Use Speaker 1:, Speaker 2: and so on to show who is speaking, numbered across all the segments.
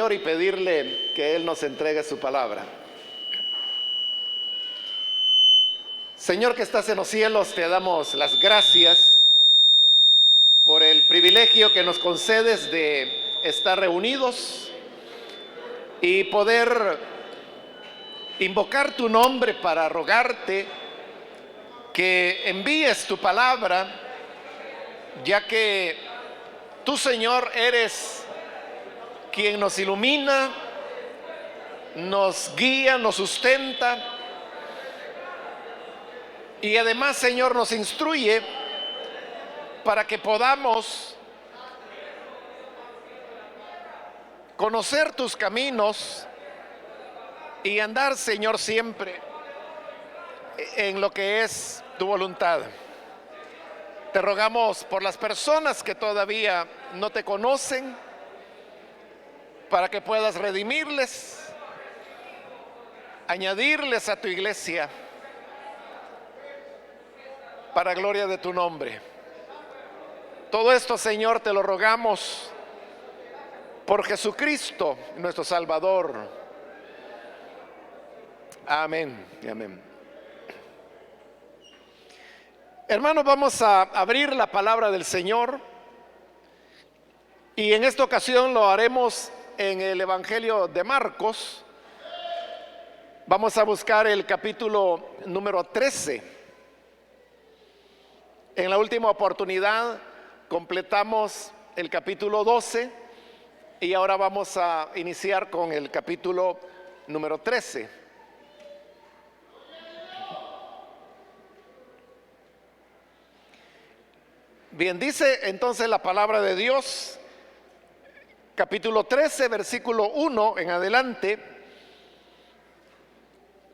Speaker 1: Señor y pedirle que Él nos entregue su palabra. Señor que estás en los cielos, te damos las gracias por el privilegio que nos concedes de estar reunidos y poder invocar tu nombre para rogarte que envíes tu palabra, ya que tú, Señor, eres quien nos ilumina, nos guía, nos sustenta y además, Señor, nos instruye para que podamos conocer tus caminos y andar, Señor, siempre en lo que es tu voluntad. Te rogamos por las personas que todavía no te conocen, para que puedas redimirles, añadirles a tu iglesia, para gloria de tu nombre. Todo esto, Señor, te lo rogamos por Jesucristo, nuestro Salvador. Amén y amén. Hermanos, vamos a abrir la palabra del Señor y en esta ocasión lo haremos en el Evangelio de Marcos. Vamos a buscar el capítulo número 13. En la última oportunidad completamos el capítulo 12 y ahora vamos a iniciar con el capítulo número 13. Bien, dice entonces la palabra de Dios, capítulo 13, versículo 1 en adelante: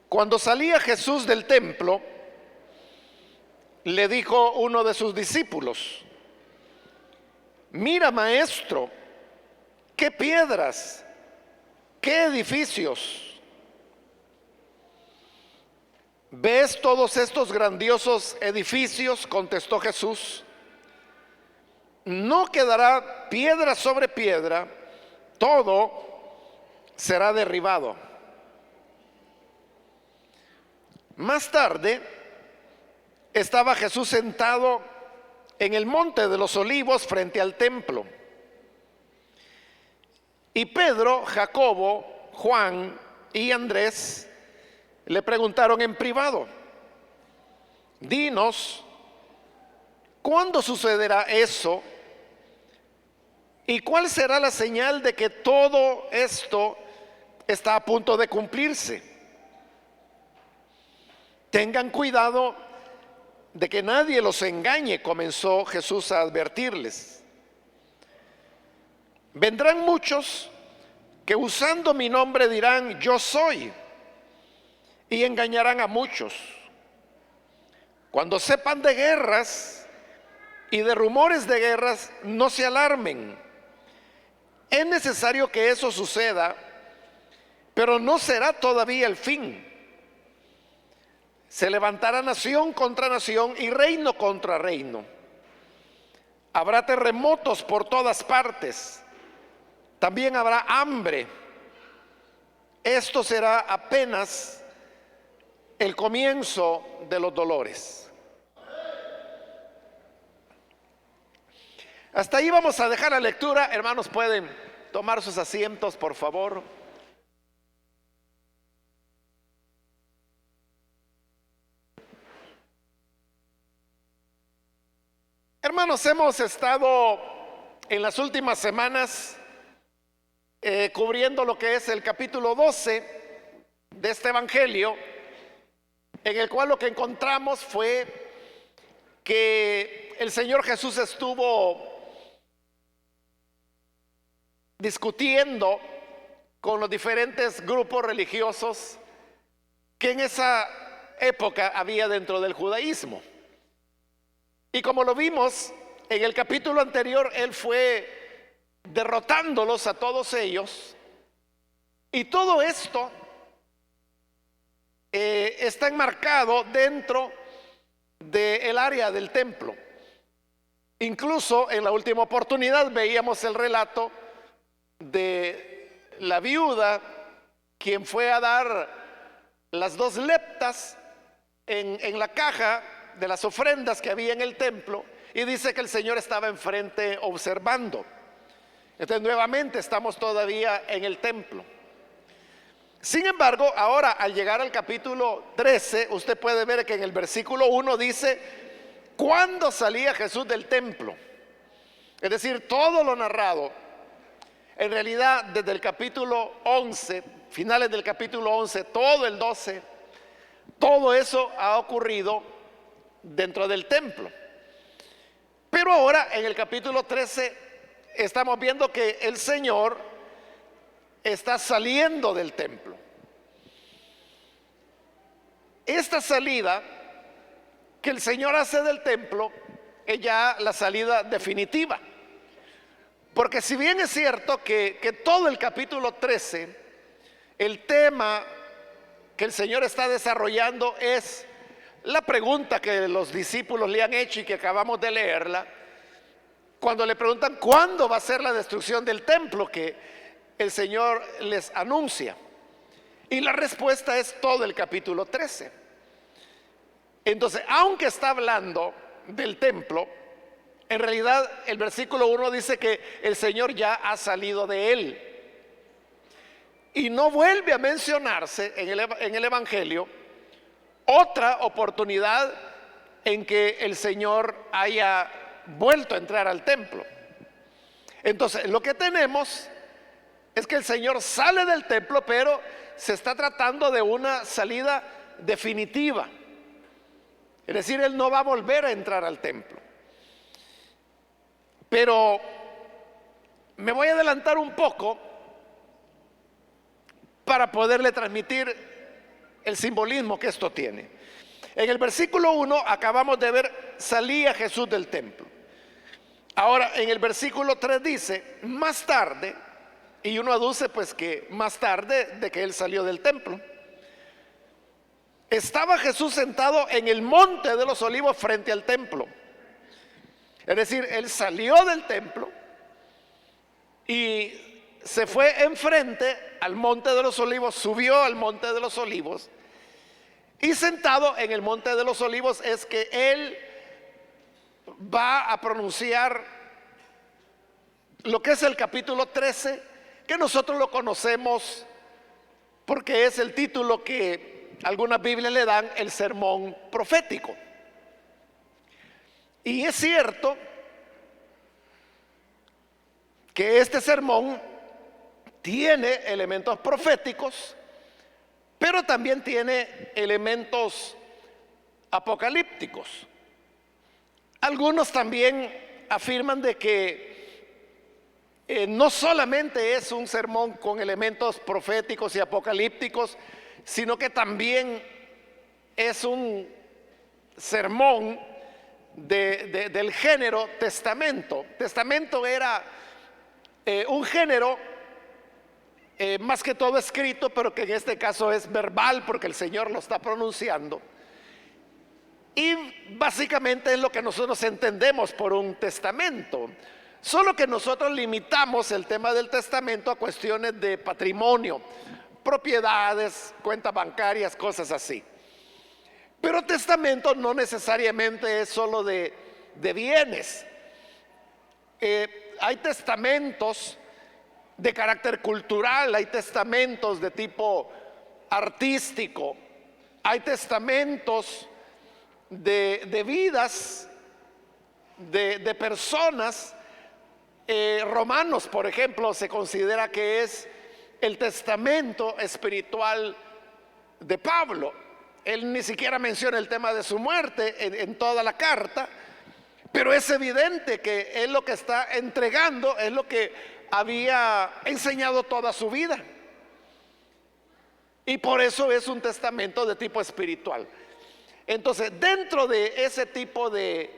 Speaker 1: cuando salía Jesús del templo, le dijo uno de sus discípulos: mira, maestro, qué piedras, qué edificios. ¿Ves todos estos grandiosos edificios?, contestó Jesús. No quedará piedra sobre piedra, todo será derribado. Más tarde estaba Jesús sentado en el monte de los Olivos frente al templo. Y Pedro, Jacobo, Juan y Andrés le preguntaron en privado: dinos, ¿cuándo sucederá eso? ¿Y cuál será la señal de que todo esto está a punto de cumplirse? Tengan cuidado de que nadie los engañe, comenzó Jesús a advertirles. Vendrán muchos que usando mi nombre dirán: yo soy, y engañarán a muchos. Cuando sepan de guerras y de rumores de guerras, no se alarmen. Es necesario que eso suceda, pero no será todavía el fin. Se levantará nación contra nación y reino contra reino. Habrá terremotos por todas partes. También habrá hambre. Esto será apenas el comienzo de los dolores. Hasta ahí vamos a dejar la lectura. Hermanos, pueden tomar sus asientos, por favor. Hermanos, hemos estado en las últimas semanas cubriendo lo que es el capítulo 12 de este evangelio, en el cual lo que encontramos fue que el Señor Jesús estuvo discutiendo con los diferentes grupos religiosos que en esa época había dentro del judaísmo. Y como lo vimos en el capítulo anterior, Él fue derrotándolos a todos ellos. Y todo esto está enmarcado dentro del área del templo. Incluso en la última oportunidad veíamos el relato de la viuda quien fue a dar las 2 leptas en la caja de las ofrendas que había en el templo, y dice que el Señor estaba enfrente observando. Entonces nuevamente estamos todavía en el templo. Sin embargo, ahora al llegar al capítulo 13, usted puede ver que en el versículo 1 dice: ¿cuándo salía Jesús del templo? Es decir, todo lo narrado, en realidad desde el capítulo 11, finales del capítulo 11, todo el 12, todo eso ha ocurrido dentro del templo. Pero ahora en el capítulo 13 estamos viendo que el Señor está saliendo del templo. Esta salida que el Señor hace del templo es ya la salida definitiva. Porque si bien es cierto que todo el capítulo 13, el tema que el Señor está desarrollando es la pregunta que los discípulos le han hecho y que acabamos de leerla, cuando le preguntan cuándo va a ser la destrucción del templo que el Señor les anuncia. Y la respuesta es todo el capítulo 13. Entonces, aunque está hablando del templo, en realidad el versículo 1 dice que el Señor ya ha salido de él. Y no vuelve a mencionarse en el Evangelio otra oportunidad en que el Señor haya vuelto a entrar al templo. Entonces, lo que tenemos es que el Señor sale del templo, pero se está tratando de una salida definitiva. Es decir, Él no va a volver a entrar al templo. Pero me voy a adelantar un poco para poderle transmitir el simbolismo que esto tiene. En el versículo 1 acabamos de ver: salía Jesús del templo. Ahora en el versículo 3 dice: más tarde, y uno aduce pues que más tarde de que él salió del templo, estaba Jesús sentado en el monte de los olivos frente al templo. Es decir, él salió del templo y se fue enfrente al monte de los olivos, subió al monte de los olivos, y sentado en el monte de los olivos es que él va a pronunciar lo que es el capítulo 13, que nosotros lo conocemos porque es el título que algunas Biblias le dan el sermón profético. Y es cierto que este sermón tiene elementos proféticos, pero también tiene elementos apocalípticos. Algunos también afirman de que no solamente es un sermón con elementos proféticos y apocalípticos, sino que también es un sermón del género testamento. Testamento era un género más que todo escrito, pero que en este caso es verbal porque el Señor lo está pronunciando. Y básicamente es lo que nosotros entendemos por un testamento. Solo que nosotros limitamos el tema del testamento a cuestiones de patrimonio, propiedades, cuentas bancarias, cosas así. Pero testamento no necesariamente es solo de bienes. Hay testamentos de carácter cultural, hay testamentos de tipo artístico, hay testamentos de vidas de personas. Romanos, por ejemplo, se considera que es el testamento espiritual de Pablo. Él ni siquiera menciona el tema de su muerte en toda la carta, pero es evidente que él lo que está entregando es lo que había enseñado toda su vida, y por eso es un testamento de tipo espiritual. Entonces, dentro de ese tipo de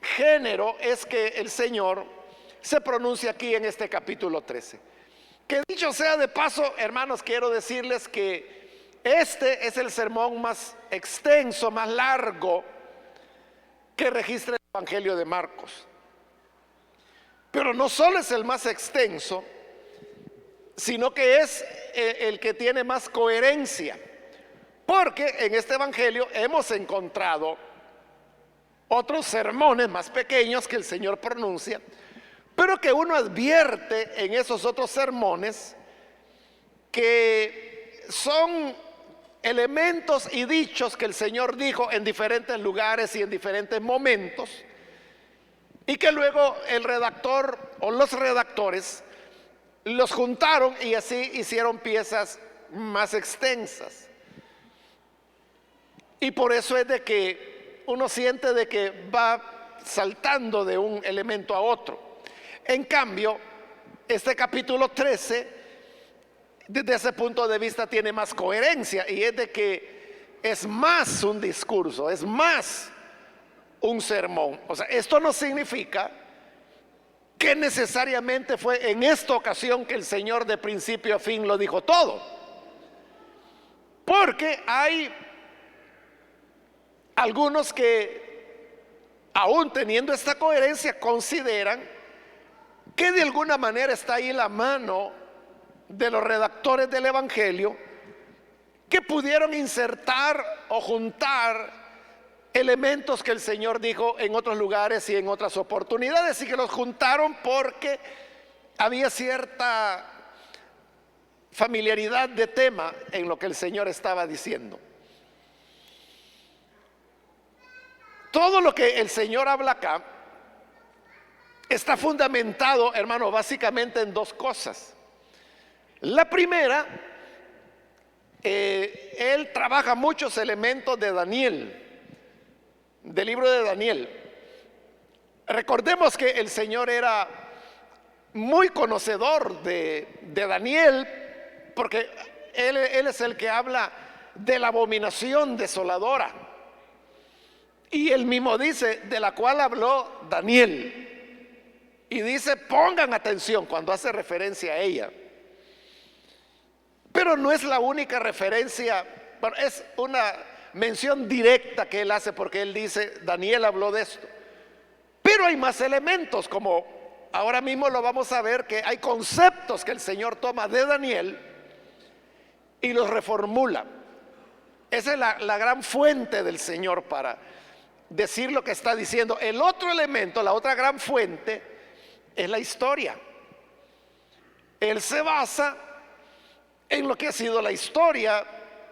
Speaker 1: género es que el Señor se pronuncia aquí en este capítulo 13. Que dicho sea de paso, hermanos, quiero decirles que este es el sermón más extenso, más largo que registra el Evangelio de Marcos. Pero no solo es el más extenso, sino que es el que tiene más coherencia. Porque en este evangelio hemos encontrado otros sermones más pequeños que el Señor pronuncia, pero que uno advierte en esos otros sermones que son elementos y dichos que el Señor dijo en diferentes lugares y en diferentes momentos, y que luego el redactor o los redactores los juntaron y así hicieron piezas más extensas. Y por eso es de que uno siente de que va saltando de un elemento a otro. En cambio, este capítulo 13, desde ese punto de vista, tiene más coherencia, y es de que es más un discurso, es más un sermón. O sea, esto no significa que necesariamente fue en esta ocasión que el Señor de principio a fin lo dijo todo, porque hay algunos que, aún teniendo esta coherencia, consideran que de alguna manera está ahí la mano de los redactores del Evangelio, que pudieron insertar o juntar elementos que el Señor dijo en otros lugares y en otras oportunidades, y que los juntaron porque había cierta familiaridad de tema en lo que el Señor estaba diciendo. Todo lo que el Señor habla acá está fundamentado, hermano, básicamente en dos cosas. La primera, él trabaja muchos elementos de Daniel, del libro de Daniel. Recordemos que el Señor era muy conocedor de Daniel, porque él es el que habla de la abominación desoladora. Y él mismo dice, de la cual habló Daniel. Y dice, pongan atención cuando hace referencia a ella. Pero no es la única referencia, bueno, es una mención directa que él hace, porque él dice, Daniel habló de esto. Pero hay más elementos, como ahora mismo lo vamos a ver, que hay conceptos que el Señor toma de Daniel y los reformula. Esa es la gran fuente del Señor para decir lo que está diciendo. El otro elemento, la otra gran fuente, es la historia. Él se basa en lo que ha sido la historia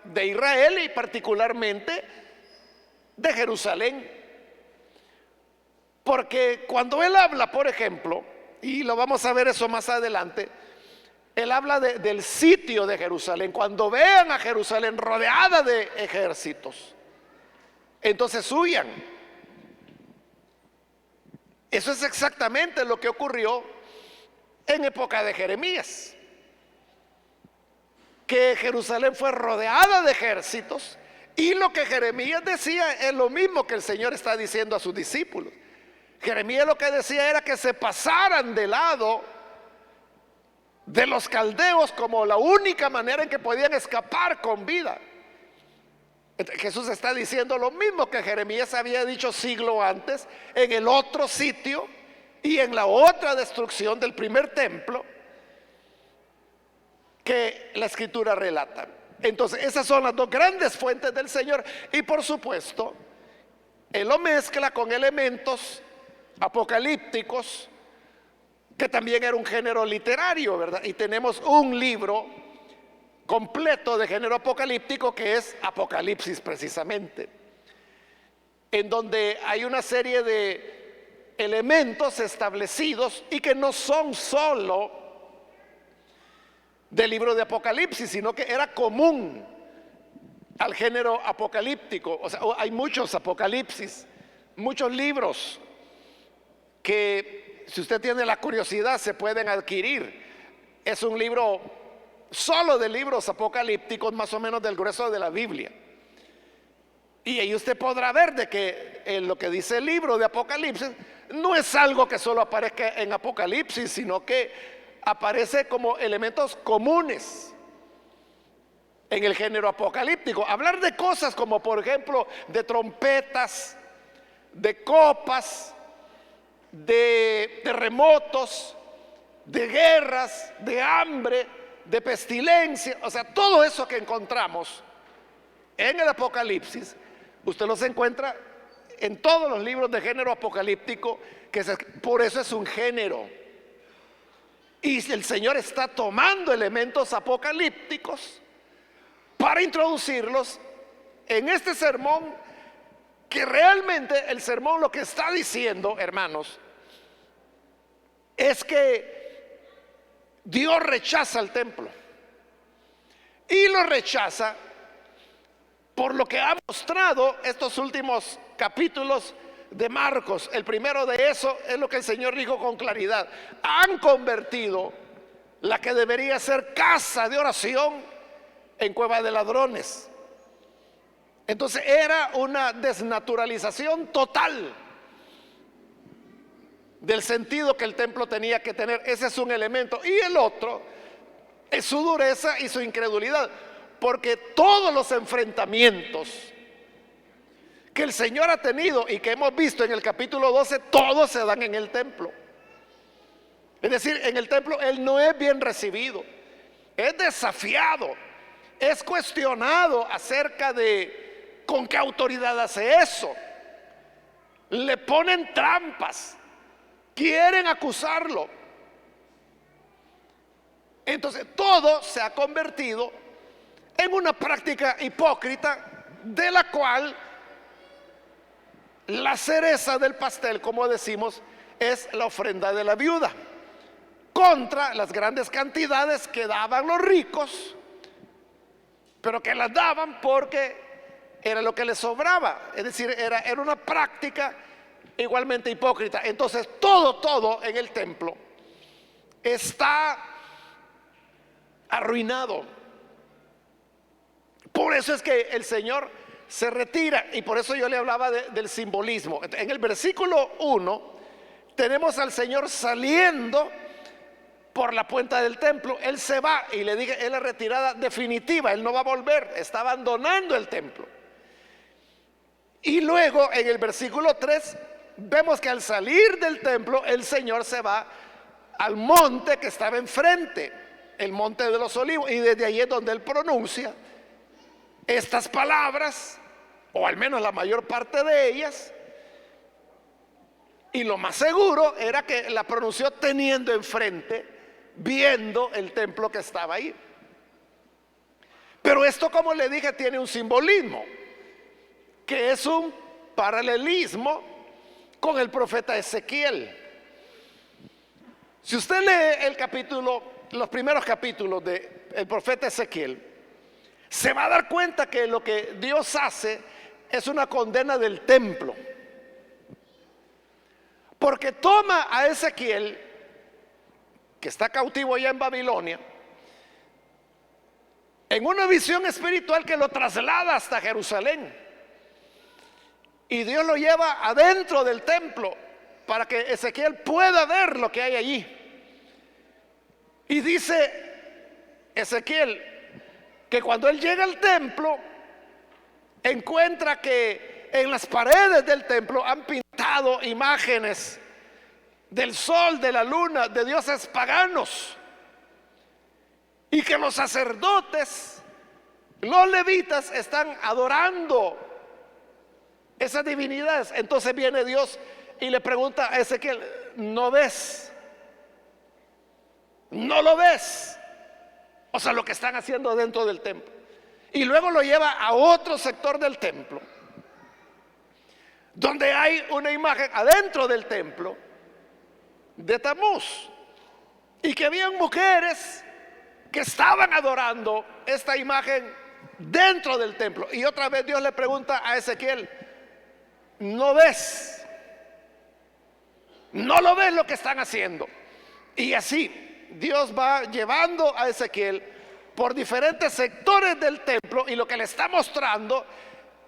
Speaker 1: de Israel y particularmente de Jerusalén. Porque cuando él habla, por ejemplo, y lo vamos a ver eso más adelante, él habla del sitio de Jerusalén. Cuando vean a Jerusalén rodeada de ejércitos, entonces huyan. Eso es exactamente lo que ocurrió en época de Jeremías, que Jerusalén fue rodeada de ejércitos, y lo que Jeremías decía es lo mismo que el Señor está diciendo a sus discípulos. Jeremías lo que decía era que se pasaran de lado de los caldeos como la única manera en que podían escapar con vida. Jesús está diciendo lo mismo que Jeremías había dicho siglo antes en el otro sitio y en la otra destrucción del primer templo que la Escritura relata. Entonces esas son las dos grandes fuentes del Señor, y por supuesto él lo mezcla con elementos apocalípticos, que también era un género literario, ¿verdad? Y tenemos un libro completo de género apocalíptico que es Apocalipsis, precisamente, en donde hay una serie de elementos establecidos y que no son solo del libro de Apocalipsis, sino que era común al género apocalíptico. O sea, hay muchos Apocalipsis, muchos libros que, si usted tiene la curiosidad, se pueden adquirir. Es un libro solo de libros apocalípticos, más o menos del grueso de la Biblia. Y ahí usted podrá ver de que en lo que dice el libro de Apocalipsis no es algo que solo aparezca en Apocalipsis, sino que aparece como elementos comunes en el género apocalíptico. Hablar de cosas como, por ejemplo, de trompetas, de copas, de terremotos, de guerras, de hambre, de pestilencia, o sea, todo eso que encontramos en el Apocalipsis, usted los encuentra en todos los libros de género apocalíptico, por eso es un género. Y el Señor está tomando elementos apocalípticos para introducirlos en este sermón, que realmente el sermón lo que está diciendo, hermanos, es que Dios rechaza el templo. Y lo rechaza por lo que ha mostrado estos últimos capítulos de Marcos. El primero de eso es lo que el Señor dijo con claridad: han convertido la que debería ser casa de oración en cueva de ladrones. Entonces era una desnaturalización total del sentido que el templo tenía que tener. Ese es un elemento. Y el otro es su dureza y su incredulidad, porque todos los enfrentamientos que el Señor ha tenido y que hemos visto en el capítulo 12, todos se dan en el templo. Es decir, en el templo Él no es bien recibido, es desafiado, es cuestionado acerca de con qué autoridad hace eso. Le ponen trampas, quieren acusarlo. Entonces todo se ha convertido en una práctica hipócrita, de la cual la cereza del pastel, como decimos, es la ofrenda de la viuda, contra las grandes cantidades que daban los ricos, pero que las daban porque era lo que les sobraba. Es decir, era una práctica igualmente hipócrita. Entonces todo en el templo está arruinado. Por eso es que el Señor se retira, y por eso yo le hablaba del simbolismo. En el versículo 1 tenemos al Señor saliendo por la puerta del templo. Él se va, y le dije, es la retirada definitiva, Él no va a volver, está abandonando el templo. Y luego en el versículo 3 vemos que al salir del templo el Señor se va al monte que estaba enfrente, el monte de los olivos, y desde ahí es donde Él pronuncia estas palabras, o al menos la mayor parte de ellas. Y lo más seguro era que la pronunció teniendo enfrente, viendo el templo que estaba ahí. Pero esto, como le dije, tiene un simbolismo, que es un paralelismo con el profeta Ezequiel. Si usted lee los primeros capítulos del profeta Ezequiel, se va a dar cuenta que lo que Dios hace es una condena del templo, porque toma a Ezequiel, que está cautivo allá en Babilonia, en una visión espiritual que lo traslada hasta Jerusalén, y Dios lo lleva adentro del templo para que Ezequiel pueda ver lo que hay allí. Y dice Ezequiel que cuando él llega al templo, encuentra que en las paredes del templo han pintado imágenes del sol, de la luna, de dioses paganos, y que los sacerdotes, los levitas, están adorando esas divinidades. Entonces viene Dios y le pregunta a Ezequiel: ¿no ves? ¿No lo ves? O sea, lo que están haciendo dentro del templo. Y luego lo lleva a otro sector del templo, donde hay una imagen adentro del templo de Tamuz, y que habían mujeres que estaban adorando esta imagen dentro del templo. Y otra vez Dios le pregunta a Ezequiel: ¿no ves? ¿No lo ves lo que están haciendo? Y así Dios va llevando a Ezequiel por diferentes sectores del templo, y lo que le está mostrando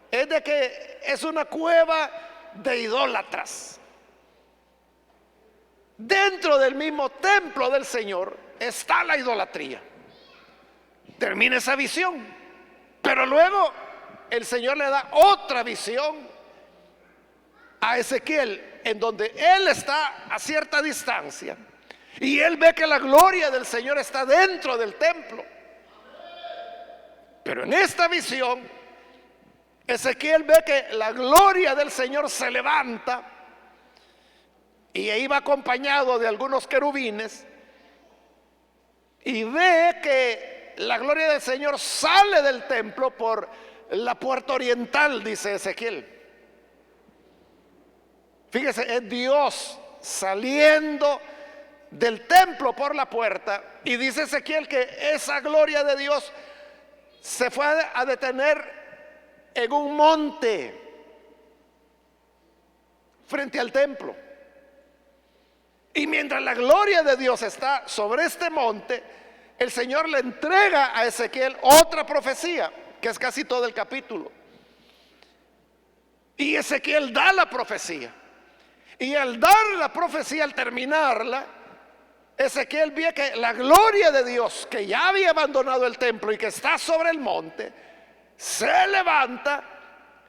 Speaker 1: es de que es una cueva de idólatras. Dentro del mismo templo del Señor está la idolatría. Termina esa visión, pero luego el Señor le da otra visión a Ezequiel, en donde él está a cierta distancia, Y él ve que la gloria del Señor está dentro del templo. Pero en esta visión, Ezequiel ve que la gloria del Señor se levanta y iba acompañado de algunos querubines, y ve que la gloria del Señor sale del templo por la puerta oriental, dice Ezequiel. Fíjese, es Dios saliendo del templo por la puerta, y dice Ezequiel que esa gloria de Dios se fue a detener en un monte frente al templo. Y mientras la gloria de Dios está sobre este monte, el Señor le entrega a Ezequiel otra profecía, que es casi todo el capítulo. Y Ezequiel da la profecía. Y al dar la profecía, al terminarla, Ezequiel ve que la gloria de Dios, que ya había abandonado el templo y que está sobre el monte, se levanta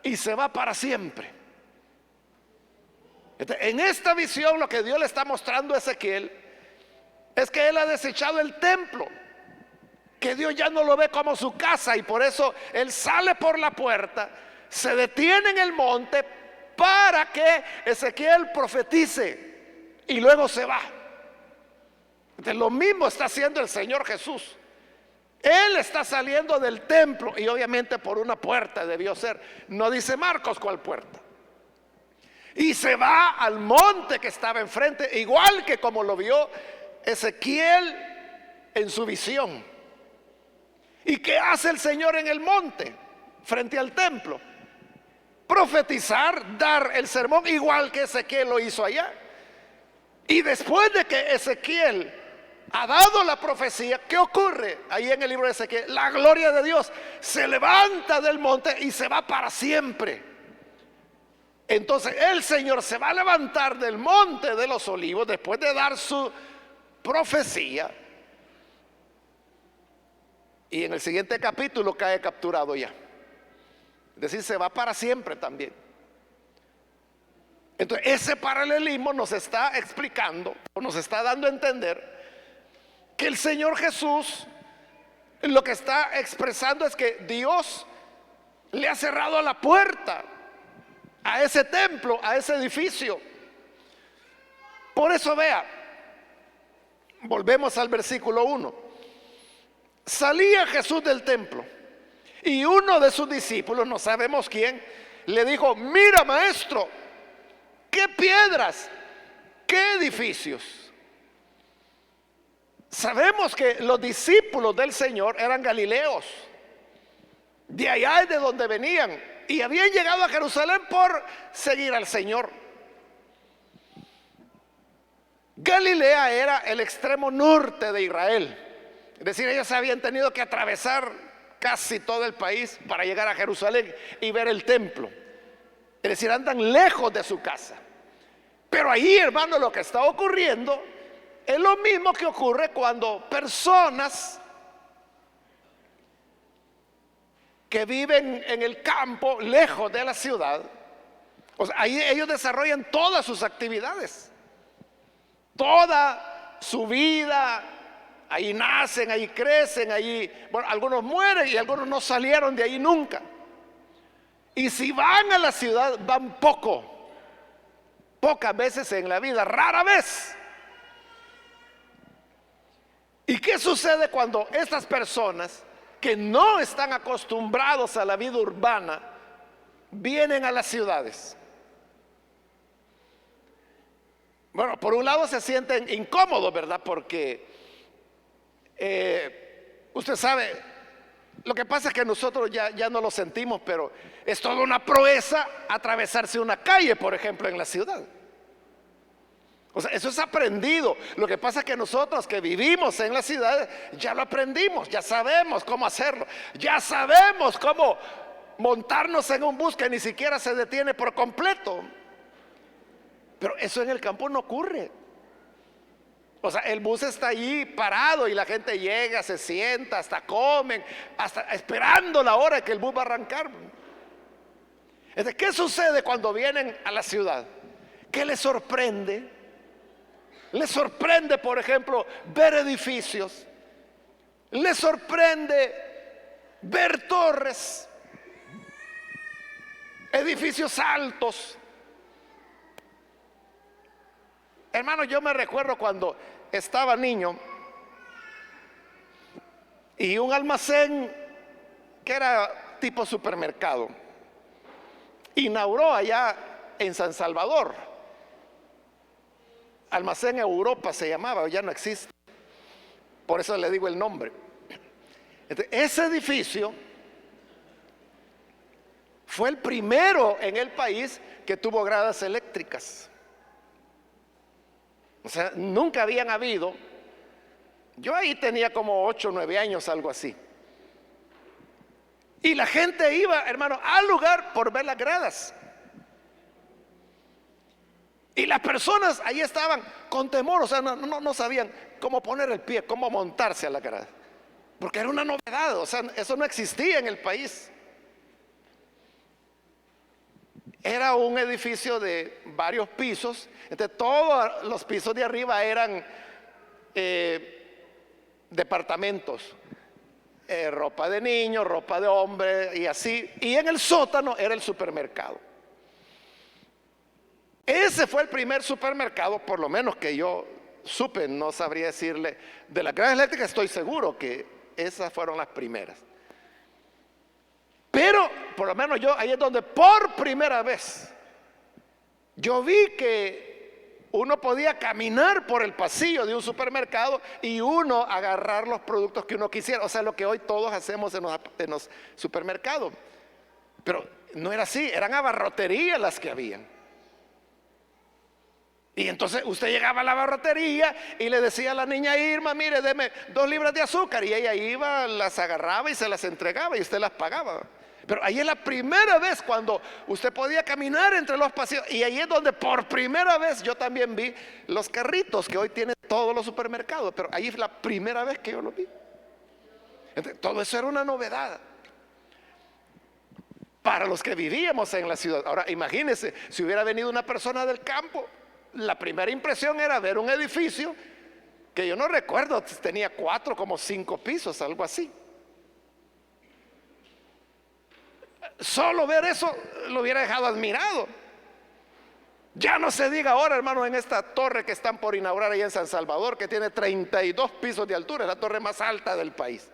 Speaker 1: y se va para siempre. En esta visión, lo que Dios le está mostrando a Ezequiel es que él ha desechado el templo, que Dios ya no lo ve como su casa, y por eso él sale por la puerta, se detiene en el monte para que Ezequiel profetice y luego se va. Entonces, lo mismo está haciendo el Señor Jesús. Él está saliendo del templo, y obviamente por una puerta debió ser. No dice Marcos cuál puerta. Y se va al monte que estaba enfrente, igual que como lo vio Ezequiel en su visión. ¿Y qué hace el Señor en el monte frente al templo? Profetizar, dar el sermón, igual que Ezequiel lo hizo allá. Y después de que Ezequiel ha dado la profecía, ¿qué ocurre ahí en el libro de Ezequiel? La gloria de Dios se levanta del monte y se va para siempre. Entonces el Señor se va a levantar del monte de los olivos después de dar su profecía, y en el siguiente capítulo cae capturado ya. Es decir, se va para siempre también. Entonces ese paralelismo nos está explicando, o nos está dando a entender, que el Señor Jesús lo que está expresando es que Dios le ha cerrado la puerta a ese templo, a ese edificio. Por eso vea, volvemos al versículo 1. Salía Jesús del templo, y uno de sus discípulos, no sabemos quién, le dijo: mira, maestro, qué piedras, qué edificios. Sabemos que los discípulos del Señor eran galileos, de allá es de donde venían, y habían llegado a Jerusalén por seguir al Señor. Galilea era el extremo norte de Israel, es decir, ellos habían tenido que atravesar casi todo el país para llegar a Jerusalén y ver el templo. Es decir, andan lejos de su casa. Pero ahí, hermano, lo que está ocurriendo es lo mismo que ocurre cuando personas que viven en el campo, lejos de la ciudad, o sea, ahí ellos desarrollan todas sus actividades, toda su vida. Ahí nacen, ahí crecen, ahí, bueno, algunos mueren y algunos no salieron de ahí nunca. Y si van a la ciudad, van pocas veces en la vida, rara vez. ¿Y qué sucede cuando estas personas que no están acostumbrados a la vida urbana vienen a las ciudades? Bueno, por un lado se sienten incómodos, ¿verdad? Porque usted sabe, lo que pasa es que nosotros ya no lo sentimos, pero es toda una proeza atravesarse una calle, por ejemplo, en la ciudad. O sea, eso es aprendido. Lo que pasa es que nosotros que vivimos en la ciudad ya lo aprendimos, ya sabemos cómo hacerlo, ya sabemos cómo montarnos en un bus que ni siquiera se detiene por completo. Pero eso en el campo no ocurre. O sea, el bus está allí parado y la gente llega, se sienta, hasta comen, hasta esperando la hora que el bus va a arrancar. Entonces, ¿qué sucede cuando vienen a la ciudad? ¿Qué les sorprende? Le sorprende, por ejemplo, ver edificios. Le sorprende ver torres, edificios altos. Hermano, yo me recuerdo cuando estaba niño y un almacén que era tipo supermercado inauguró allá en San Salvador. Almacén Europa se llamaba, ya no existe. Por eso le digo el nombre. Entonces, ese edificio fue el primero en el país que tuvo gradas eléctricas. O sea, nunca habían habido. Yo ahí tenía como 8 o 9 años, algo así. Y la gente iba, hermano, al lugar por ver las gradas. Y las personas ahí estaban con temor, o sea, no sabían cómo poner el pie, cómo montarse a la grada. Porque era una novedad, o sea, eso no existía en el país. Era un edificio de varios pisos, entonces todos los pisos de arriba eran departamentos, ropa de niño, ropa de hombre y así. Y en el sótano era el supermercado. Ese fue el primer supermercado, por lo menos que yo supe, no sabría decirle. De las gradas eléctricas estoy seguro que esas fueron las primeras. Pero por lo menos yo, ahí es donde por primera vez yo vi que uno podía caminar por el pasillo de un supermercado y uno agarrar los productos que uno quisiera. O sea, lo que hoy todos hacemos en los supermercados. Pero no era así, eran abarroterías las que habían. Y entonces usted llegaba a la abarrotería y le decía a la niña Irma, mire, deme 2 libras de azúcar. Y ella iba, las agarraba y se las entregaba y usted las pagaba. Pero ahí es la primera vez cuando usted podía caminar entre los pasillos. Y ahí es donde por primera vez yo también vi los carritos que hoy tienen todos los supermercados. Pero ahí es la primera vez que yo lo vi. Entonces, todo eso era una novedad para los que vivíamos en la ciudad. Ahora imagínense, si hubiera venido una persona del campo, la primera impresión era ver un edificio que yo no recuerdo, tenía 4, como 5 pisos, algo así. Solo ver eso lo hubiera dejado admirado. Ya no se diga ahora, hermano, en esta torre que están por inaugurar allá en San Salvador, que tiene 32 pisos de altura, es la torre más alta del país.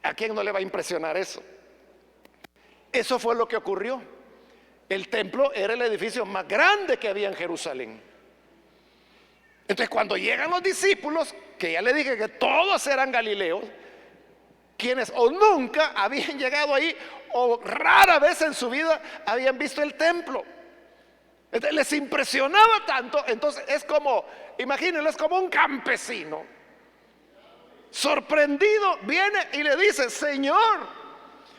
Speaker 1: ¿A quién no le va a impresionar eso? Eso fue lo que ocurrió. El templo era el edificio más grande que había en Jerusalén. Entonces, cuando llegan los discípulos, que ya le dije que todos eran galileos, quienes o nunca habían llegado ahí o rara vez en su vida habían visto el templo, entonces les impresionaba tanto. Entonces es como, imagínenlo, es como un campesino sorprendido viene y le dice: Señor,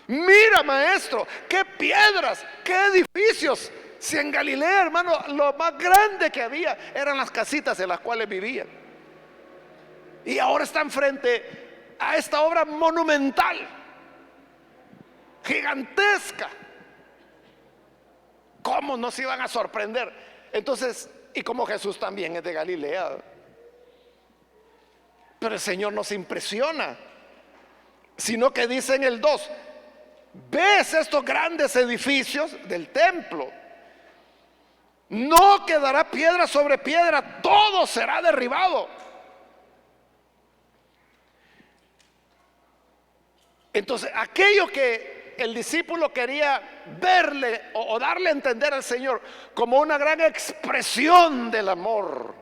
Speaker 1: mira, maestro, qué piedras, qué edificios. Si en Galilea, hermano, lo más grande que había eran las casitas en las cuales vivían, y ahora están frente a esta obra monumental, gigantesca. ¿Cómo no se iban a sorprender? Entonces, y como Jesús también es de Galilea, pero el Señor no se impresiona, sino que dice en el 2: ¿ves estos grandes edificios del templo? No quedará piedra sobre piedra, todo será derribado. Entonces, aquello que el discípulo quería verle o darle a entender al Señor como una gran expresión del amor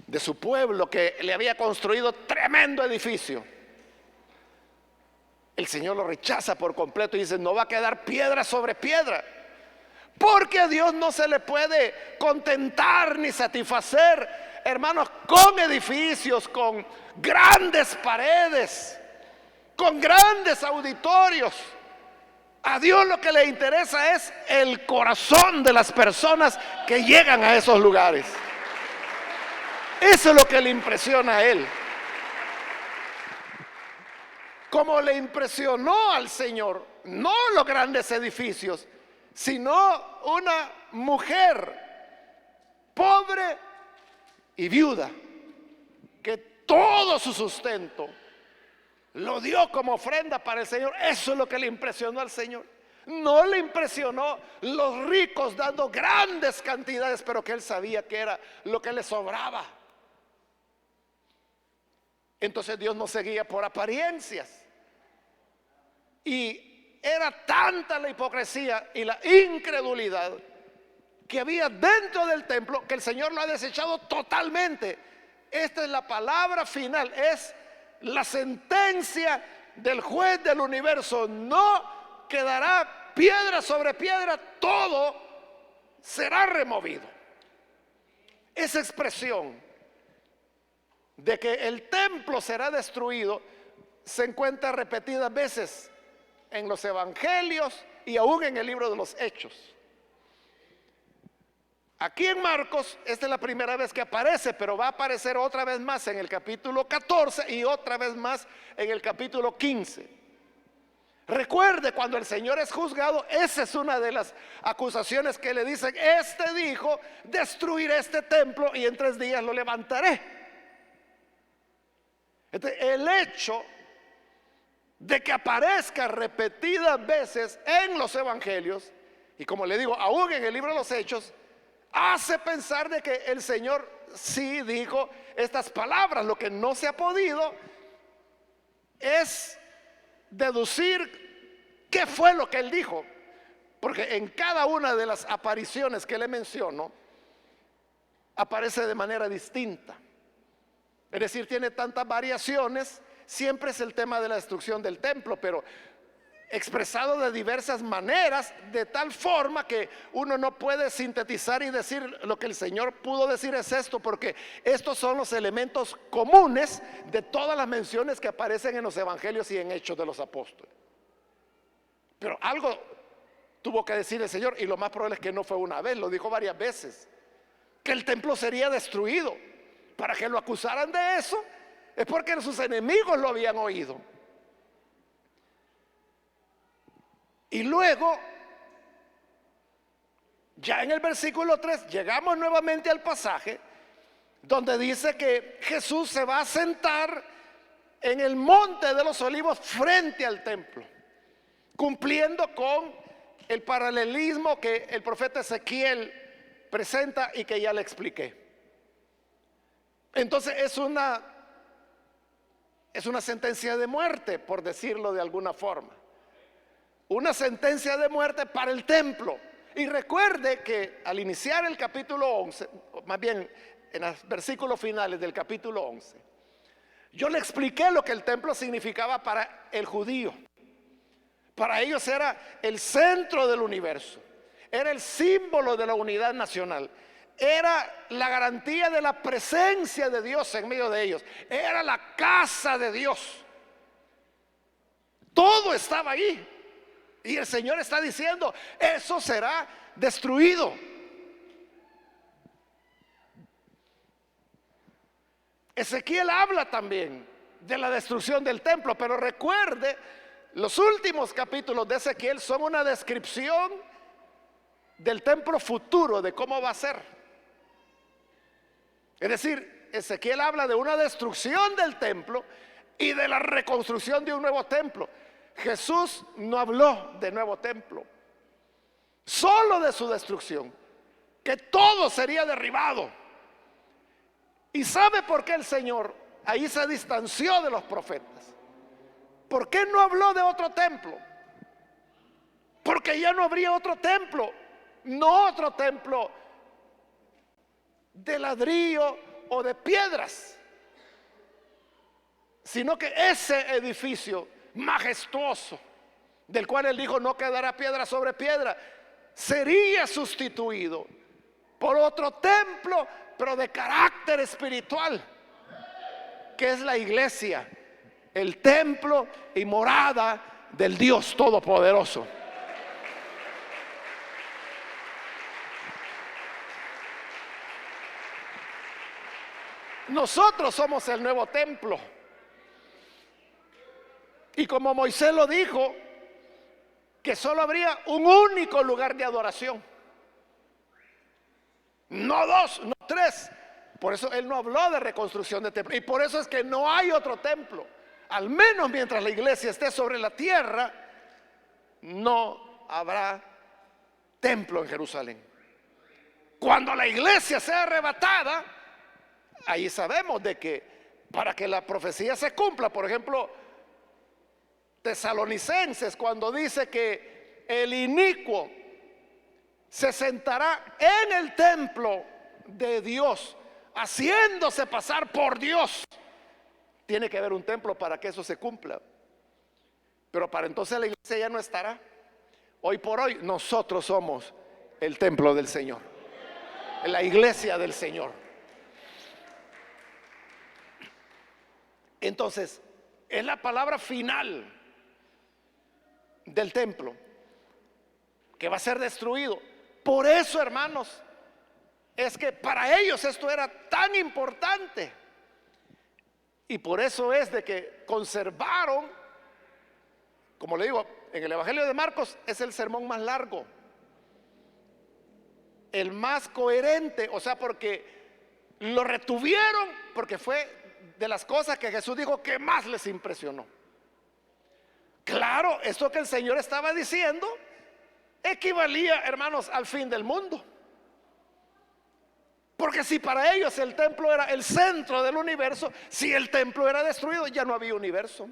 Speaker 1: de su pueblo, que le había construido tremendo edificio, el Señor lo rechaza por completo y dice: no va a quedar piedra sobre piedra, porque a Dios no se le puede contentar ni satisfacer, hermanos, con edificios, con grandes paredes, con grandes auditorios. A Dios lo que le interesa es el corazón de las personas que llegan a esos lugares. Eso es lo que le impresiona a Él. Como le impresionó al Señor no los grandes edificios, sino una mujer pobre y viuda, que todo su sustento lo dio como ofrenda para el Señor. Eso es lo que le impresionó al Señor. No le impresionó los ricos dando grandes cantidades, pero que él sabía que era lo que le sobraba. Entonces Dios no seguía por apariencias. Y era tanta la hipocresía y la incredulidad que había dentro del templo que el Señor lo ha desechado totalmente. Esta es la palabra final, es la sentencia del juez del universo. No quedará piedra sobre piedra, todo será removido. Esa expresión de que el templo será destruido se encuentra repetidas veces en los evangelios y aún en el libro de los Hechos. Aquí en Marcos, esta es la primera vez que aparece, pero va a aparecer otra vez más en el capítulo 14 y otra vez más en el capítulo 15. Recuerde, cuando el Señor es juzgado, esa es una de las acusaciones que le dicen: este dijo, destruiré este templo y en 3 días lo levantaré. Entonces, el hecho de que aparezca repetidas veces en los evangelios, y como le digo, aún en el libro de los Hechos, hace pensar de que el Señor sí dijo estas palabras. Lo que no se ha podido es deducir qué fue lo que él dijo, porque en cada una de las apariciones que le menciono aparece de manera distinta. Es decir, tiene tantas variaciones. Siempre es el tema de la destrucción del templo, pero expresado de diversas maneras, de tal forma que uno no puede sintetizar y decir lo que el Señor pudo decir es esto, porque estos son los elementos comunes de todas las menciones que aparecen en los evangelios y en Hechos de los Apóstoles. Pero algo tuvo que decir el Señor, y lo más probable es que no fue una vez, lo dijo varias veces, que el templo sería destruido. Para que lo acusaran de eso es porque sus enemigos lo habían oído. Y luego, ya en el versículo 3, llegamos nuevamente al pasaje donde dice que Jesús se va a sentar en el monte de los olivos frente al templo, cumpliendo con el paralelismo que el profeta Ezequiel presenta y que ya le expliqué. Entonces es una sentencia de muerte, por decirlo de alguna forma. Una sentencia de muerte para el templo. Y recuerde que al iniciar el capítulo 11, más bien en los versículos finales del capítulo 11, yo le expliqué lo que el templo significaba para el judío. Para ellos era el centro del universo, era el símbolo de la unidad nacional, era la garantía de la presencia de Dios en medio de ellos, era la casa de Dios. Todo estaba ahí. Y el Señor está diciendo: eso será destruido. Ezequiel habla también de la destrucción del templo, pero recuerde, los últimos capítulos de Ezequiel son una descripción del templo futuro, de cómo va a ser. Es decir, Ezequiel habla de una destrucción del templo y de la reconstrucción de un nuevo templo. Jesús no habló de nuevo templo, solo de su destrucción, que todo sería derribado. ¿Y sabe por qué el Señor ahí se distanció de los profetas? ¿Por qué no habló de otro templo? Porque ya no habría otro templo, no otro templo de ladrillo o de piedras, sino que ese edificio majestuoso, del cual él dijo no quedará piedra sobre piedra, sería sustituido por otro templo, pero de carácter espiritual, que es la iglesia, el templo y morada del Dios Todopoderoso. Nosotros somos el nuevo templo. Y como Moisés lo dijo, que solo habría un único lugar de adoración. No dos, no tres. Por eso él no habló de reconstrucción de templo. Y por eso es que no hay otro templo. Al menos mientras la iglesia esté sobre la tierra, no habrá templo en Jerusalén. Cuando la iglesia sea arrebatada, ahí sabemos de que para que la profecía se cumpla, por ejemplo, Tesalonicenses, cuando dice que el inicuo se sentará en el templo de Dios, haciéndose pasar por Dios. Tiene que haber un templo para que eso se cumpla. Pero para entonces la iglesia ya no estará. Hoy por hoy nosotros somos el templo del Señor, la iglesia del Señor. Entonces, es la palabra final del templo que va a ser destruido. Por eso, hermanos, es que para ellos esto era tan importante. Y por eso es de que conservaron, como le digo, en el Evangelio de Marcos es el sermón más largo, el más coherente, o sea, porque lo retuvieron, porque fue de las cosas que Jesús dijo que más les impresionó. Claro, esto que el Señor estaba diciendo equivalía, hermanos, al fin del mundo. Porque si para ellos el templo era el centro del universo, si el templo era destruido, ya no había universo.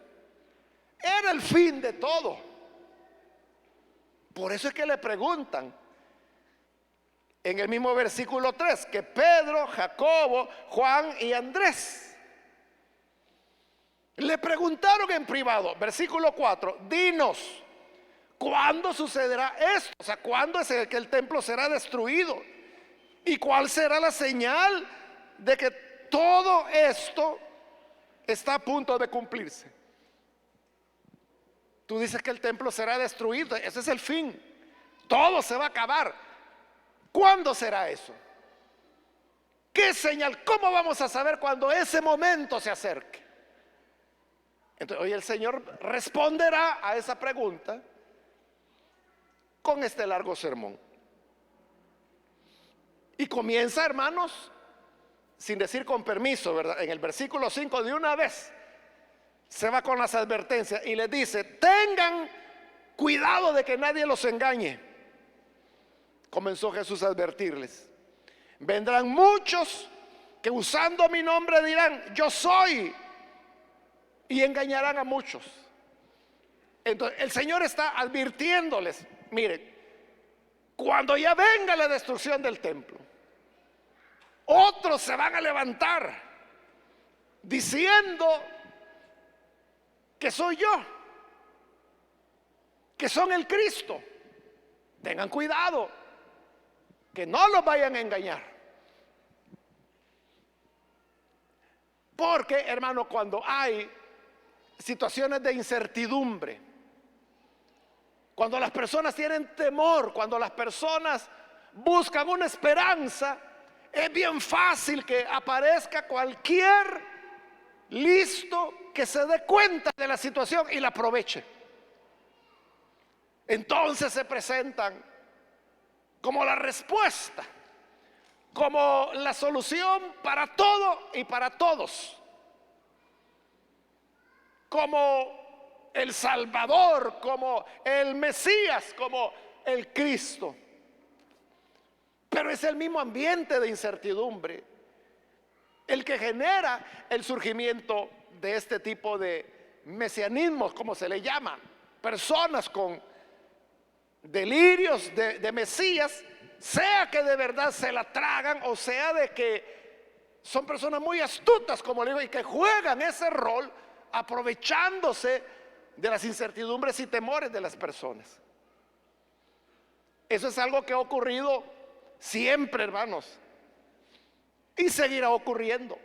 Speaker 1: Era el fin de todo. Por eso es que le preguntan en el mismo versículo 3 que Pedro, Jacobo, Juan y Andrés le preguntaron en privado, versículo 4, dinos, ¿cuándo sucederá esto? O sea, ¿cuándo es el que el templo será destruido? ¿Y cuál será la señal de que todo esto está a punto de cumplirse? Tú dices que el templo será destruido, ese es el fin, todo se va a acabar. ¿Cuándo será eso? ¿Qué señal? ¿Cómo vamos a saber cuando ese momento se acerque? Entonces hoy el Señor responderá a esa pregunta con este largo sermón. Y comienza, hermanos, sin decir con permiso, ¿verdad? En el versículo 5 de una vez se va con las advertencias y les dice: tengan cuidado de que nadie los engañe. Comenzó Jesús a advertirles: vendrán muchos que usando mi nombre dirán yo soy, y engañarán a muchos. Entonces el Señor está advirtiéndoles: miren, cuando ya venga la destrucción del templo, otros se van a levantar diciendo que soy yo, que son el Cristo. Tengan cuidado que no los vayan a engañar. Porque, hermano, cuando hay situaciones de incertidumbre, cuando las personas tienen temor, cuando las personas buscan una esperanza, es bien fácil que aparezca cualquier listo que se dé cuenta de la situación y la aproveche. Entonces se presentan como la respuesta, como la solución para todo y para todos, como el Salvador, como el Mesías, como el Cristo. Pero es el mismo ambiente de incertidumbre el que genera el surgimiento de este tipo de mesianismos, como se le llama, personas con delirios de Mesías, sea que de verdad se la tragan o sea de que son personas muy astutas, como le digo, y que juegan ese rol aprovechándose de las incertidumbres y temores de las personas. Eso es algo que ha ocurrido siempre, hermanos, y seguirá ocurriendo.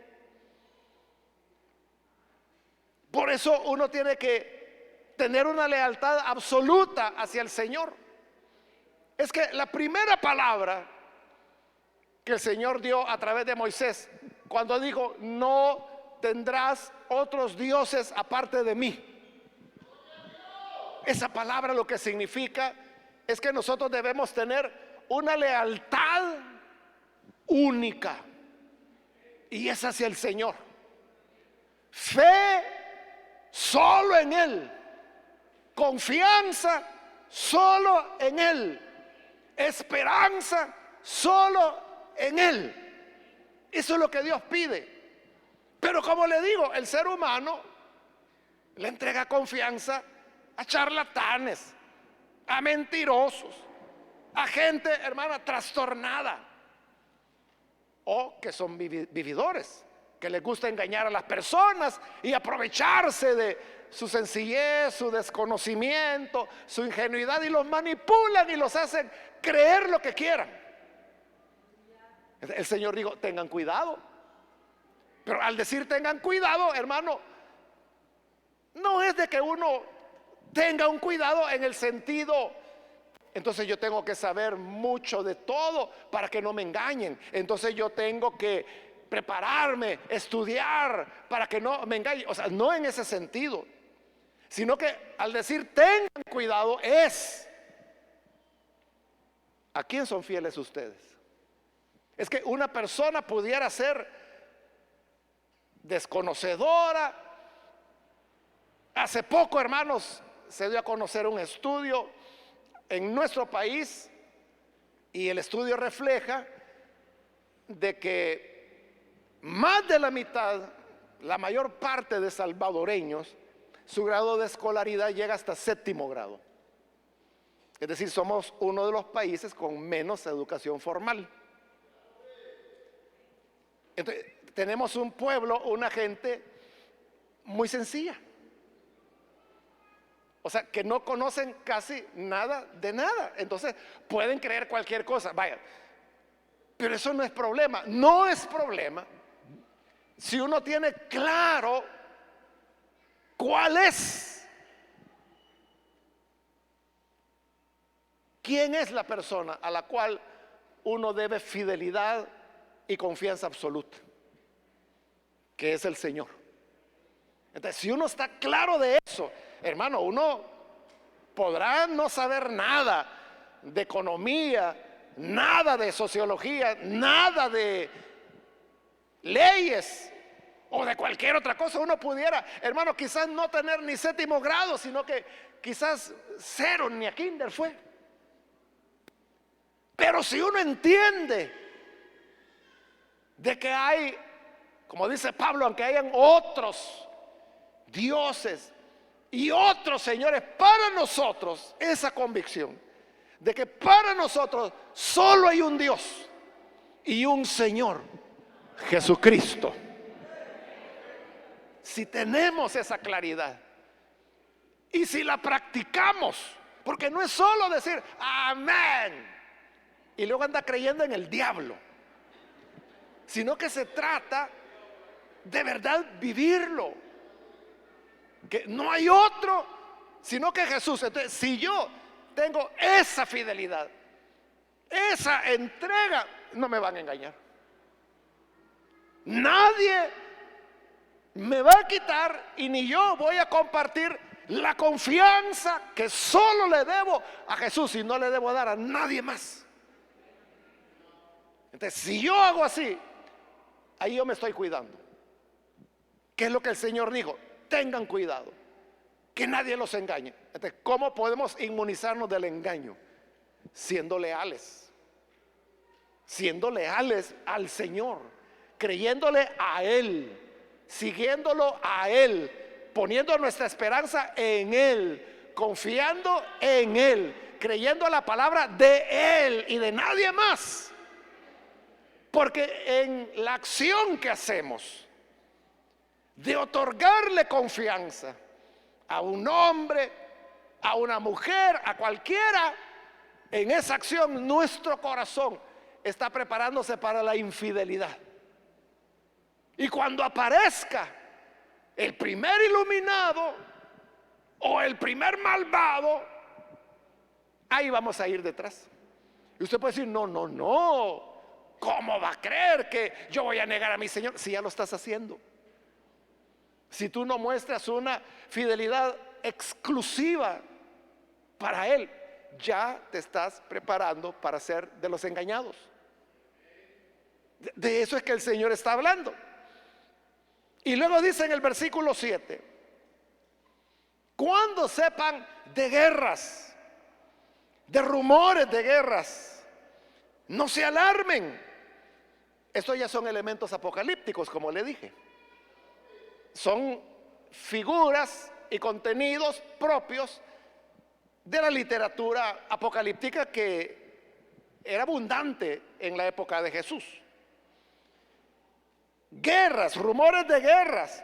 Speaker 1: Por eso uno tiene que tener una lealtad absoluta hacia el Señor. Es que la primera palabra que el Señor dio a través de Moisés, cuando dijo: no tendrás otros dioses aparte de mí. Esa palabra lo que significa es que nosotros debemos tener una lealtad única, y es hacia el Señor. Fe solo en Él, confianza solo en Él, esperanza solo en Él. Eso es lo que Dios pide. Pero como le digo, el ser humano le entrega confianza a charlatanes, a mentirosos, a gente, hermana, trastornada, o que son vividores, que les gusta engañar a las personas y aprovecharse de su sencillez, su desconocimiento, su ingenuidad, y los manipulan y los hacen creer lo que quieran. El Señor dijo: tengan cuidado. Pero al decir tengan cuidado, hermano, no es de que uno tenga un cuidado en el sentido, entonces yo tengo que saber mucho de todo para que no me engañen. Entonces yo tengo que prepararme, estudiar para que no me engañen. O sea, no en ese sentido, sino que al decir tengan cuidado es: ¿a quién son fieles ustedes? Es que una persona pudiera ser desconocedora. Hace poco, hermanos, se dio a conocer un estudio en nuestro país, y el estudio refleja de que más de la mitad, la mayor parte de salvadoreños, su grado de escolaridad llega hasta 7º grado. Es decir, somos uno de los países con menos educación formal. Entonces, tenemos un pueblo, una gente muy sencilla. O sea, que no conocen casi nada de nada. Entonces pueden creer cualquier cosa. Vaya, pero eso no es problema. No es problema si uno tiene claro cuál es, quién es la persona a la cual uno debe fidelidad y confianza absoluta, que es el Señor. Entonces, si uno está claro de eso, hermano, uno podrá no saber nada de economía, nada de sociología, nada de leyes o de cualquier otra cosa. Uno pudiera, hermano, quizás no tener ni 7º grado, sino que quizás 0, ni a kinder fue. Pero si uno entiende de que hay, como dice Pablo, aunque hayan otros dioses y otros señores, para nosotros esa convicción de que para nosotros solo hay un Dios y un Señor, Jesucristo. Si tenemos esa claridad y si la practicamos, porque no es solo decir amén y luego anda creyendo en el diablo, sino que se trata de verdad vivirlo, que no hay otro sino que Jesús. Entonces, si yo tengo esa fidelidad, esa entrega, no me van a engañar. Nadie me va a quitar, y ni yo voy a compartir la confianza que solo le debo a Jesús y no le debo dar a nadie más. Entonces, si yo hago así, ahí yo me estoy cuidando. ¿Qué es lo que el Señor dijo? Tengan cuidado, que nadie los engañe. Entonces, ¿cómo podemos inmunizarnos del engaño? Siendo leales al Señor, creyéndole a Él, siguiéndolo a Él, poniendo nuestra esperanza en Él, confiando en Él, creyendo a la palabra de Él y de nadie más. Porque en la acción que hacemos de otorgarle confianza a un hombre, a una mujer, a cualquiera, en esa acción nuestro corazón está preparándose para la infidelidad. Y cuando aparezca el primer iluminado o el primer malvado, ahí vamos a ir detrás. Y usted puede decir: no, ¿cómo va a creer que yo voy a negar a mi Señor? Si ya lo estás haciendo. Si tú no muestras una fidelidad exclusiva para Él, ya te estás preparando para ser de los engañados. De eso es que el Señor está hablando. Y luego dice en el versículo 7: cuando sepan de guerras, de rumores de guerras, no se alarmen. Estos ya son elementos apocalípticos, como le dije. Son figuras y contenidos propios de la literatura apocalíptica que era abundante en la época de Jesús. Guerras, rumores de guerras,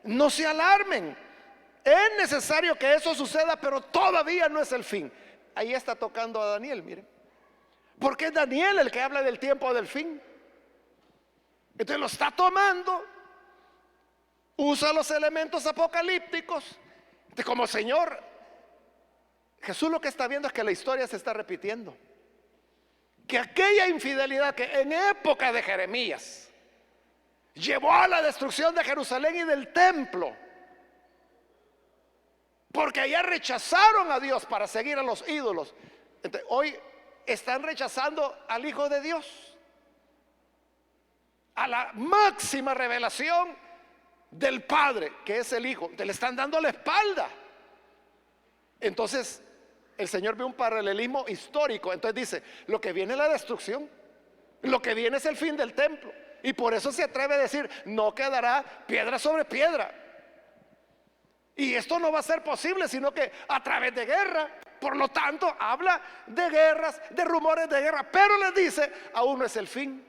Speaker 1: no se alarmen. Es necesario que eso suceda, pero todavía no es el fin. Ahí está tocando a Daniel, miren, porque es Daniel el que habla del tiempo del fin. Entonces lo está tomando, usa los elementos apocalípticos. Entonces, como Señor, Jesús lo que está viendo es que la historia se está repitiendo, que aquella infidelidad que en época de Jeremías llevó a la destrucción de Jerusalén y del templo, porque allá rechazaron a Dios para seguir a los ídolos. Entonces, hoy están rechazando al Hijo de Dios, a la máxima revelación del Padre, que es el Hijo. Le están dando la espalda. Entonces el Señor ve un paralelismo histórico. Entonces dice: lo que viene es la destrucción, lo que viene es el fin del templo. Y por eso se atreve a decir: no quedará piedra sobre piedra. Y esto no va a ser posible sino que a través de guerra. Por lo tanto habla de guerras, de rumores de guerra, pero les dice: aún no es el fin.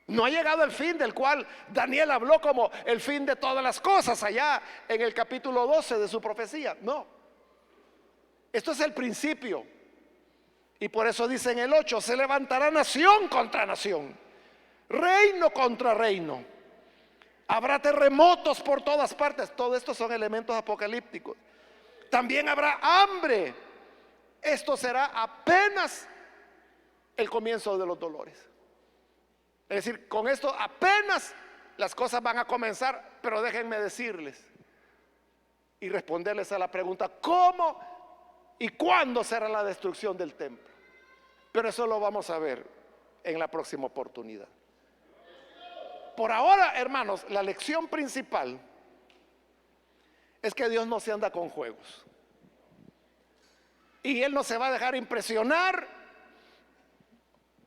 Speaker 1: No ha llegado el fin del cual Daniel habló como el fin de todas las cosas allá en el capítulo 12 de su profecía. No, esto es el principio. Y por eso dice en el 8: se levantará nación contra nación, reino contra reino. Habrá terremotos por todas partes. Todo esto son elementos apocalípticos. También habrá hambre. Esto será apenas el comienzo de los dolores. Es decir, con esto apenas las cosas van a comenzar. Pero déjenme decirles y responderles a la pregunta: ¿cómo y cuándo será la destrucción del templo? Pero eso lo vamos a ver en la próxima oportunidad. Por ahora, hermanos, la lección principal es que Dios no se anda con juegos. Y Él no se va a dejar impresionar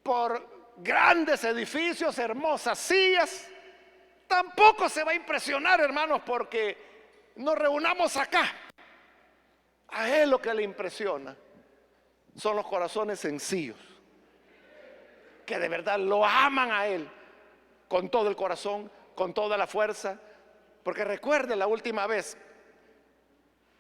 Speaker 1: por grandes edificios, hermosas sillas. Tampoco se va a impresionar, hermanos, porque nos reunamos acá. A Él lo que le impresiona son los corazones sencillos, que de verdad lo aman a Él con todo el corazón, con toda la fuerza. Porque recuerde la última vez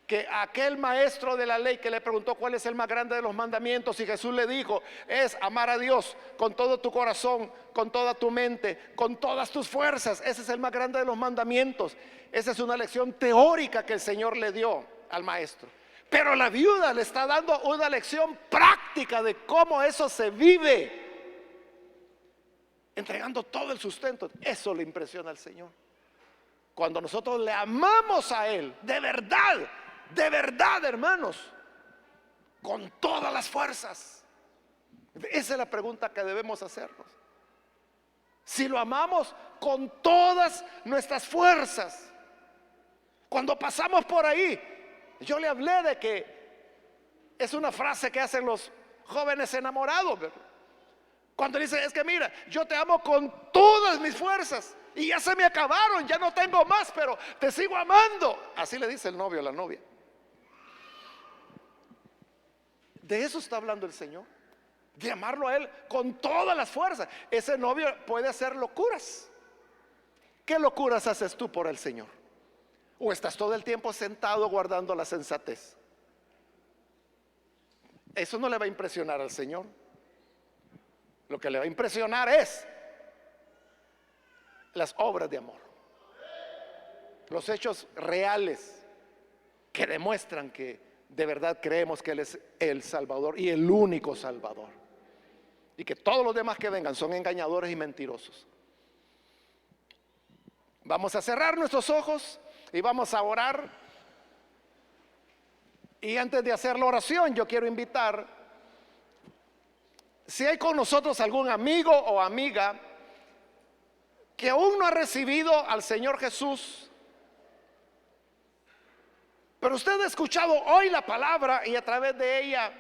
Speaker 1: que aquel maestro de la ley que le preguntó cuál es el más grande de los mandamientos, y Jesús le dijo: es amar a Dios con todo tu corazón, con toda tu mente, con todas tus fuerzas. Ese es el más grande de los mandamientos. Esa es una lección teórica que el Señor le dio al maestro. Pero la viuda le está dando una lección práctica de cómo eso se vive, entregando todo el sustento. Eso le impresiona al Señor. Cuando nosotros le amamos a Él de verdad, hermanos, con todas las fuerzas. Esa es la pregunta que debemos hacernos. Si lo amamos con todas nuestras fuerzas. Cuando pasamos por ahí, yo le hablé de que es una frase que hacen los jóvenes enamorados, ¿verdad? Cuando dice: es que mira, yo te amo con todas mis fuerzas y ya se me acabaron, ya no tengo más, pero te sigo amando. Así le dice el novio a la novia. De eso está hablando el Señor, de amarlo a Él con todas las fuerzas. Ese novio puede hacer locuras. ¿Qué locuras haces tú por el Señor? ¿O estás todo el tiempo sentado guardando la sensatez? Eso no le va a impresionar al Señor. Lo que le va a impresionar es las obras de amor, los hechos reales que demuestran que de verdad creemos que Él es el Salvador y el único Salvador, y que todos los demás que vengan son engañadores y mentirosos. Vamos a cerrar nuestros ojos y vamos a orar. Y antes de hacer la oración, yo quiero invitar, si hay con nosotros algún amigo o amiga que aún no ha recibido al Señor Jesús, pero usted ha escuchado hoy la palabra y a través de ella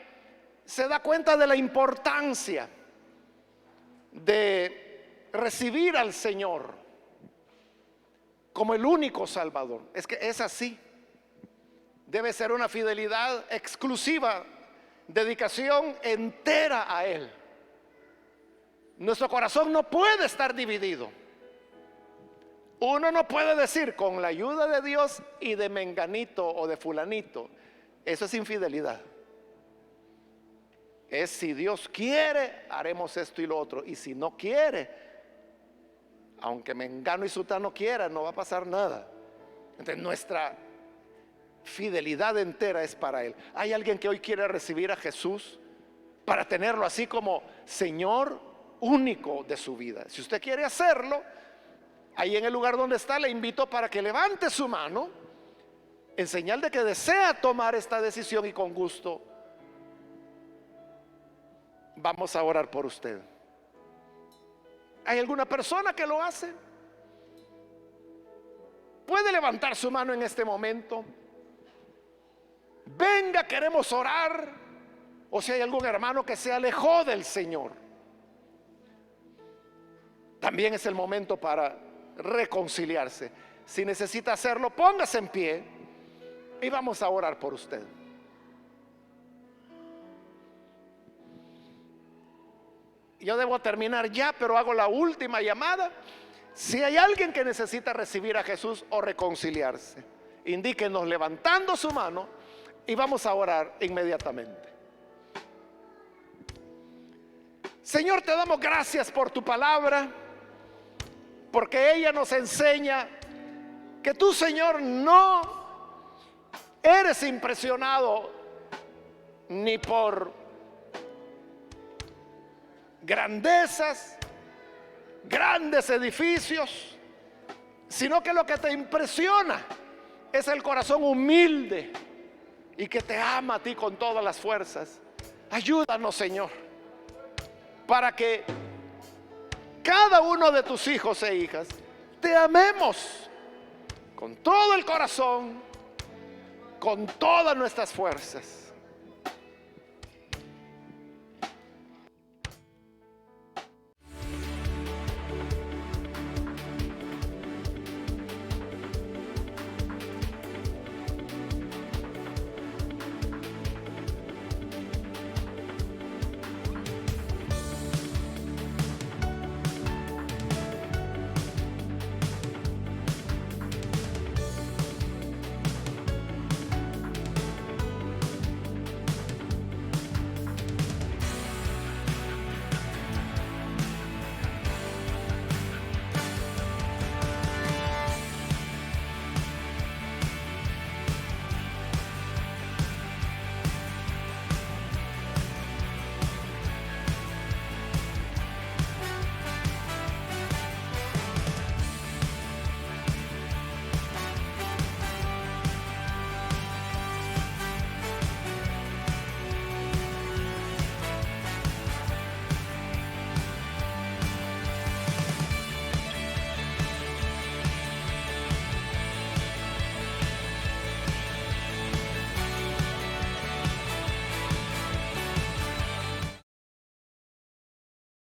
Speaker 1: se da cuenta de la importancia de recibir al Señor como el único Salvador. Es que es así. Debe ser una fidelidad exclusiva, dedicación entera a Él. Nuestro corazón no puede estar dividido. Uno no puede decir con la ayuda de Dios y de menganito o de fulanito. Eso es infidelidad. Es si Dios quiere, haremos esto y lo otro. Y si no quiere, aunque mengano y sutano quiera, no va a pasar nada. Entonces nuestra fidelidad entera es para Él. ¿Hay alguien que hoy quiere recibir a Jesús para tenerlo así como Señor único de su vida? Si usted quiere hacerlo, ahí en el lugar donde está, le invito para que levante su mano en señal de que desea tomar esta decisión, y con gusto vamos a orar por usted. ¿Hay alguna persona que lo hace? Puede levantar su mano en este momento. Venga, queremos orar. O si hay algún hermano que se alejó del Señor, también es el momento para reconciliarse. Si necesita hacerlo, póngase en pie y vamos a orar por usted. Yo debo terminar ya, pero hago la última llamada. Si hay alguien que necesita recibir a Jesús o reconciliarse, indíquenos levantando su mano y vamos a orar inmediatamente. Señor, te damos gracias por tu palabra, porque ella nos enseña que tú, Señor, no eres impresionado ni por grandezas, grandes edificios, sino que lo que te impresiona es el corazón humilde y que te ama a ti con todas las fuerzas. Ayúdanos, Señor, para que cada uno de tus hijos e hijas te amemos con todo el corazón, con todas nuestras fuerzas.